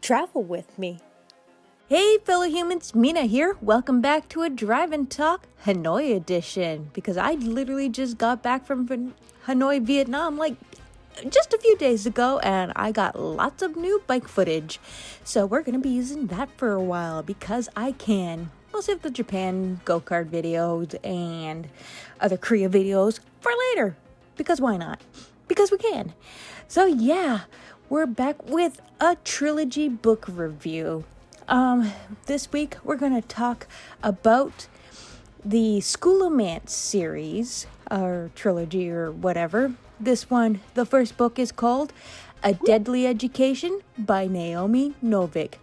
Travel with me. Hey fellow humans, Mina here. Welcome back to a Drive and Talk Hanoi edition. Because I literally just got back from Hanoi, Vietnam like just a few days ago, and I got lots of new bike footage. So we're going to be using that for a while because I can. We'll save the Japan go-kart videos and other Korea videos for later. Because why not? Because we can. So yeah, we're back with a trilogy book review. This week we're going to talk about the Schoolomance series, or trilogy, or whatever. This one, the first book is called A Deadly Education by Naomi Novik.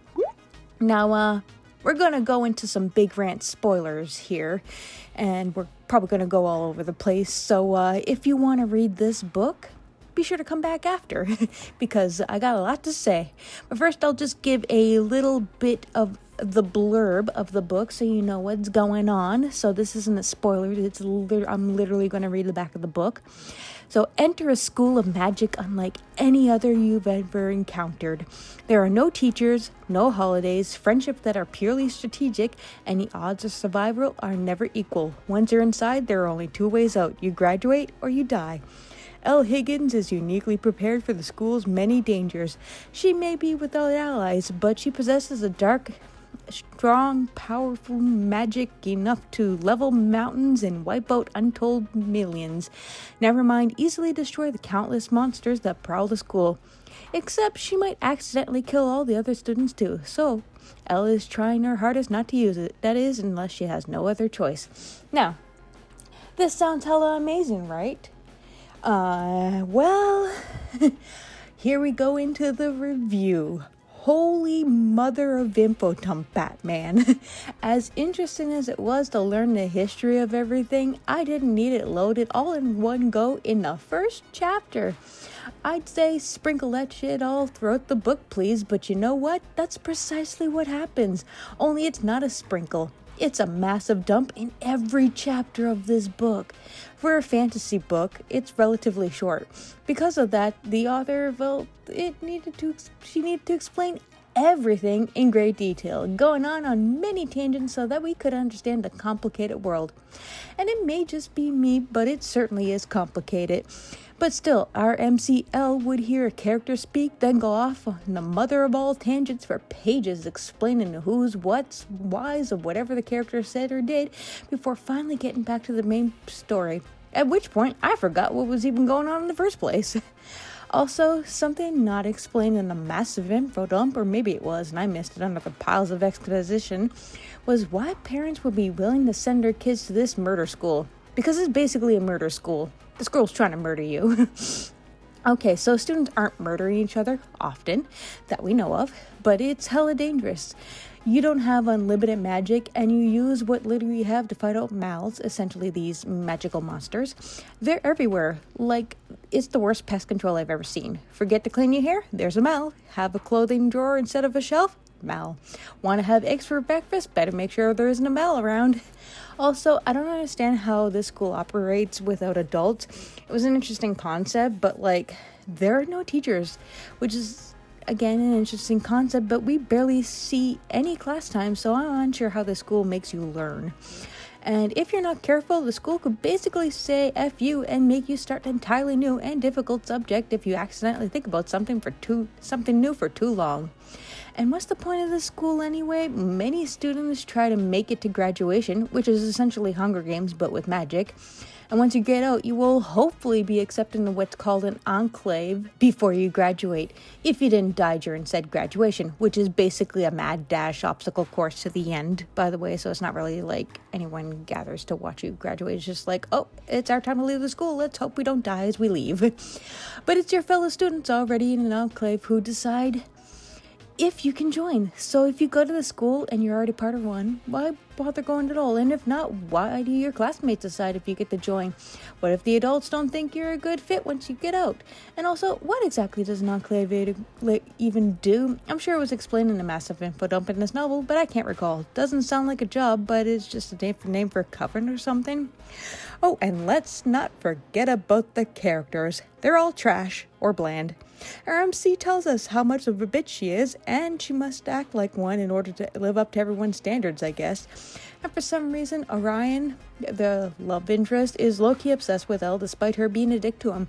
Now, we're going to go into some big rant spoilers here, and we're probably going to go all over the place. So, if you want to read this book, be sure to come back after, because I got a lot to say. But first, I'll just give a little bit of the blurb of the book so you know what's going on. So this isn't a spoiler. I'm literally going to read the back of the book. So enter a school of magic unlike any other you've ever encountered. There are no teachers, no holidays, friendships that are purely strategic, and the odds of survival are never equal. Once you're inside, there are only two ways out. You graduate or you die. Elle Higgins is uniquely prepared for the school's many dangers. She may be without allies, but she possesses a dark, strong, powerful magic enough to level mountains and wipe out untold millions. Never mind easily destroy the countless monsters that prowl the school. Except she might accidentally kill all the other students too. So, Elle is trying her hardest not to use it. That is, unless she has no other choice. Now, this sounds hella amazing, right? Well, here we go into the review. Holy mother of info dump, Batman. As interesting as it was to learn the history of everything, I didn't need it loaded all in one go in the first chapter. I'd say sprinkle that shit all throughout the book, please, but you know what? That's precisely what happens. Only it's not a sprinkle. It's a massive dump in every chapter of this book. For a fantasy book, it's relatively short. Because of that, the author felt she needed to explain everything in great detail, going on many tangents so that we could understand the complicated world. And it may just be me, but it certainly is complicated. But still, our MCL would hear a character speak, then go off on the mother of all tangents for pages explaining the who's, what's, whys of whatever the character said or did, before finally getting back to the main story. At which point, I forgot what was even going on in the first place. Also, something not explained in the massive info dump, or maybe it was and I missed it under the piles of exposition, was why parents would be willing to send their kids to this murder school. Because it's basically a murder school. The school's trying to murder you. Okay, so students aren't murdering each other often, that we know of, but it's hella dangerous. You don't have unlimited magic, and you use what little you have to fight out mals, essentially these magical monsters. They're everywhere. Like, it's the worst pest control I've ever seen. Forget to clean your hair? There's a mal. Have a clothing drawer instead of a shelf? Mal. Want to have eggs for breakfast? Better make sure there isn't a mal around. Also, I don't understand how this school operates without adults. It was an interesting concept, but there are no teachers, which is, again, an interesting concept, but we barely see any class time, so I'm unsure how the school makes you learn. And if you're not careful, the school could basically say F you and make you start an entirely new and difficult subject if you accidentally think about something new for too long. And what's the point of this school anyway? Many students try to make it to graduation, which is essentially Hunger Games but with magic. And once you get out, you will hopefully be accepted into what's called an enclave before you graduate, if you didn't die during said graduation, which is basically a mad dash obstacle course to the end, by the way, so it's not really like anyone gathers to watch you graduate. It's just like, oh, it's our time to leave the school. Let's hope we don't die as we leave. But it's your fellow students already in an enclave who decide if you can join. So if you go to the school and you're already part of one, why bother going at all? And if not, why do your classmates decide if you get to join? What if the adults don't think you're a good fit once you get out? And also, what exactly does an enclave even do? I'm sure it was explained in a massive info dump in this novel, but I can't recall. Doesn't sound like a job, but it's just a name for a coven or something. Oh, and let's not forget about the characters. They're all trash or bland. Our MC tells us how much of a bitch she is, and she must act like one in order to live up to everyone's standards, I guess. And for some reason, Orion, the love interest, is low-key obsessed with Elle despite her being a dick to him.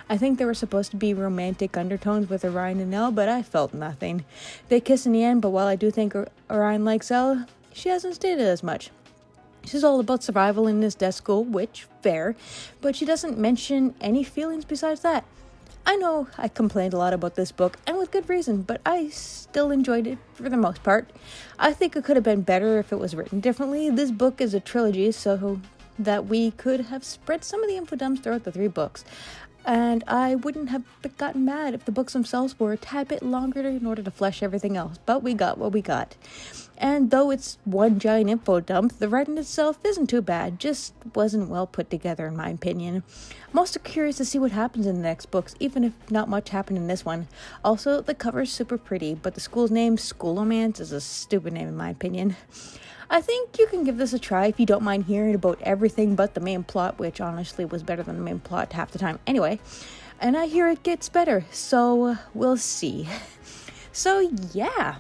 I think there were supposed to be romantic undertones with Orion and Elle, but I felt nothing. They kiss in the end, but while I do think Orion likes Elle, she hasn't stated as much. She's all about survival in this death school, which, fair, but she doesn't mention any feelings besides that. I know I complained a lot about this book, and with good reason, but I still enjoyed it for the most part. I think it could have been better if it was written differently. This book is a trilogy, so that we could have spread some of the info dumps throughout the 3 books. And I wouldn't have gotten mad if the books themselves were a tad bit longer in order to flesh everything else. But we got what we got. And though it's one giant info dump, the writing itself isn't too bad. Just wasn't well put together in my opinion. I'm also curious to see what happens in the next books, even if not much happened in this one. Also, the cover's super pretty, but the school's name, Schoolomance, is a stupid name in my opinion. I think you can give this a try if you don't mind hearing about everything but the main plot, which honestly was better than the main plot half the time anyway. And I hear it gets better, so we'll see. So yeah,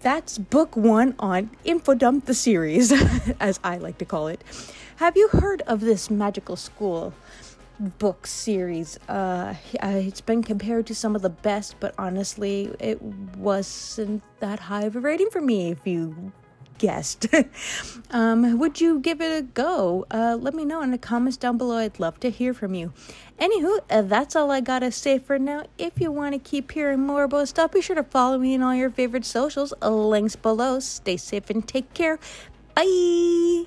that's book 1 on Info Dump the series, as I like to call it. Have you heard of this magical school book series? It's been compared to some of the best, but honestly, it wasn't that high of a rating for me, if you guessed. Would you give it a go? Let me know in the comments down below. I'd love to hear from you. Anywho, that's all I gotta say for now. If you want to keep hearing more about stuff, be sure to follow me on all your favorite socials. Links below. Stay safe and take care. Bye!